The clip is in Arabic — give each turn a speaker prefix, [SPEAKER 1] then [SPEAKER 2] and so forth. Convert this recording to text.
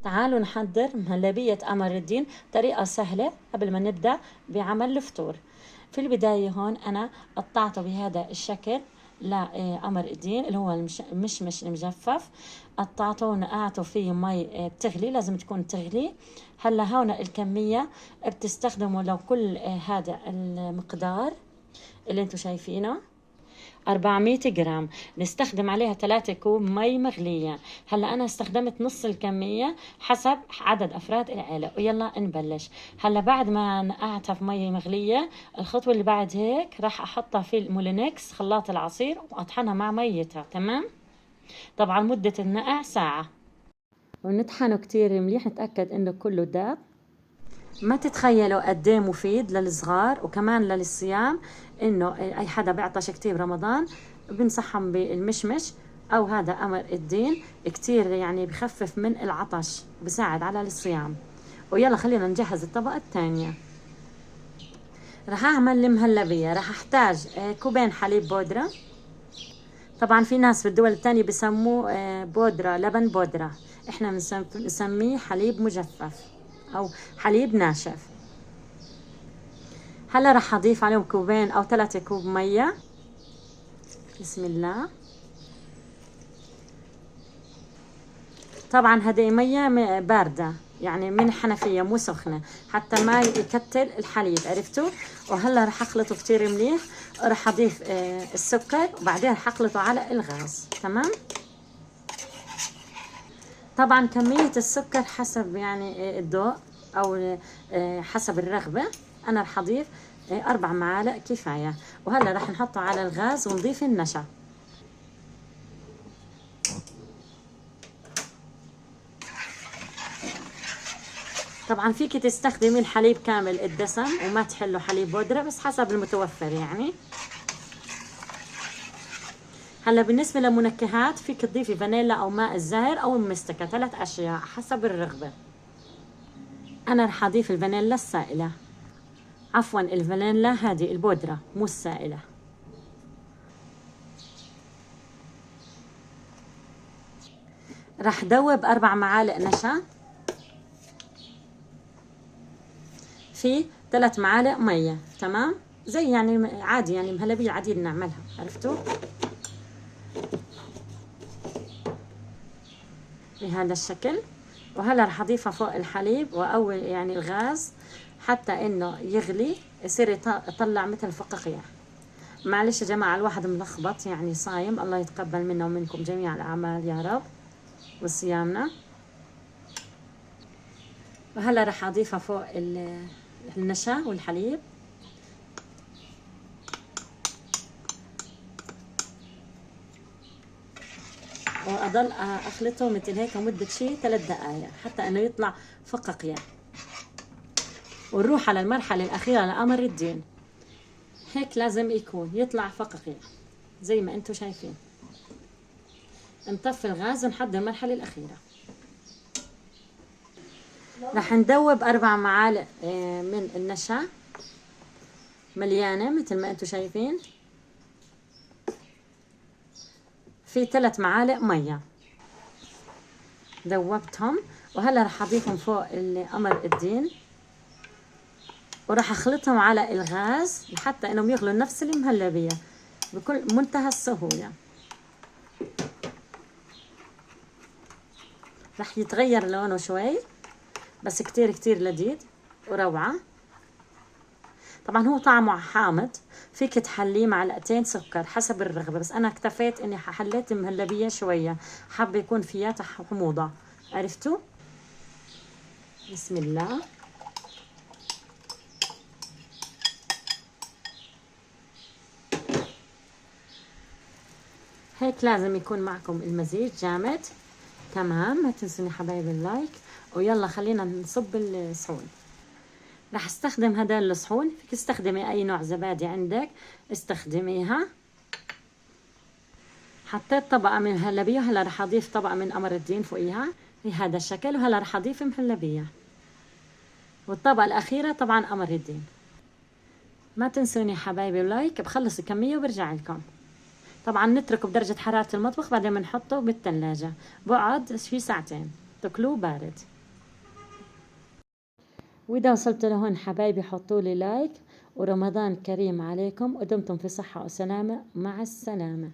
[SPEAKER 1] تعالوا نحضر مهلبية قمر الدين. طريقة سهلة قبل ما نبدأ بعمل الفطور. في البداية هون أنا قطعته بهذا الشكل لقمر الدين اللي هو المشمش المجفف. قطعته ونقعته فيه مي بتغلي، لازم تكون تغلي. هلا هون الكمية بتستخدموا لو كل هذا المقدار اللي انتم شايفينه 400 جرام، نستخدم عليها 3 كوب مي مغلية. هلا أنا استخدمت نص الكمية حسب عدد أفراد العائلة. ويلا نبلش. هلا بعد ما نقعتها في مي مغلية، الخطوة اللي بعد هيك راح أحطها في المولينكس خلاط العصير وأطحنها مع ميتها. تمام. طبعا مدة النقع ساعة، ونطحنه كتير مليح نتأكد إنه كله داب. ما تتخيلوا قد ايه مفيد للصغار وكمان للصيام، انه اي حدا بيعطش كتير رمضان بنصحهم بالمشمش او هذا قمر الدين. كتير يعني بخفف من العطش، بساعد على الصيام. ويلا خلينا نجهز الطبقة الثانية. رح اعمل المهلبية. رح احتاج كوبين حليب بودرة. طبعا في ناس في الدول الثانية بسموه بودرة، لبن بودرة. احنا بنسميه حليب مجفف او حليب ناشف. هلا رح اضيف عليهم كوبين او 3 كوب مية. بسم الله. طبعا هذه مية باردة، يعني من الحنفية مو سخنة، حتى ما يكتل الحليب، عرفتوا؟ وهلا رح اخلطه كتير مليح. ورح اضيف السكر وبعدين رح اخلطه على الغاز. تمام. طبعا كمية السكر حسب يعني الذوق او حسب الرغبة. انا رح اضيف 4 معالق كفاية. وهلا رح نحطه على الغاز ونضيف النشا. طبعا فيك تستخدمي الحليب كامل الدسم وما تحله حليب بودرة، بس حسب المتوفر يعني. هلا بالنسبة للمنكهات فيك تضيفي فانيلا او ماء الزهر او المستكة، 3 اشياء حسب الرغبة. انا رح اضيف الفانيلا السائلة، عفوا الفانيلا هذه البودرة مو السائلة. رح دوب 4 معالق نشا في 3 معالق مية. تمام. زي يعني عادي، يعني مهلبية عادي بنعملها، عرفتوا؟ بهذا الشكل. وهلا رح اضيفها فوق الحليب واول يعني الغاز حتى انه يغلي، يصير يطلع مثل فقاقيع. معلش يا جماعة الواحد ملخبط، يعني صايم. الله يتقبل منا ومنكم جميع الأعمال يا رب وصيامنا. وهلا رح اضيفها فوق النشا والحليب. واضل اخلطه مثل هيك مدة شي 3 دقائق حتى انه يطلع فقاقيع. ونروح على المرحلة الأخيرة لقمر الدين. هيك لازم يكون يطلع فقاقيع زي ما انتم شايفين. نطفي الغاز ونحضر المرحلة الأخيرة. رح ندوب 4 معالق من النشا مليانة مثل ما انتم شايفين في 3 معالق مية. ذوبتهم. وهلا رح اضيفهم فوق قمر الدين وراح اخلطهم على الغاز لحتى انهم يغلوا نفس المهلبية بكل منتهى السهولة. رح يتغير لونه شوي بس كتير كتير لذيذ وروعة. طبعا هو طعمه حامض، فيك تحليه معلقتين سكر حسب الرغبة، بس انا اكتفيت اني حليت المهلبية شوية، حابة يكون فيها حموضة، عرفتوا؟ بسم الله. هيك لازم يكون معكم المزيج جامد. تمام. ما تنسوني حبايبي اللايك. ويلا خلينا نصب الصحون. رح استخدم هدول الصحون، فيك تستخدمي اي نوع زبادي عندك استخدميها. حطيت طبقة من مهلبية. هلا رح اضيف طبقة من قمر الدين فوقيها بهذا الشكل. وهلا رح اضيف مهلبية. والطبقة الأخيرة طبعا قمر الدين. ما تنسوني حبايبي اللايك. بخلص الكمية وبرجع لكم. طبعا نتركه بدرجة حرارة المطبخ بعدين بنحطه بالثلاجة بقعد شي ساعتين. تاكلوه بارد. وإذا وصلتوا لهون حبايبي حطوا لي لايك، ورمضان كريم عليكم ودمتم في صحة وسلامة. مع السلامة.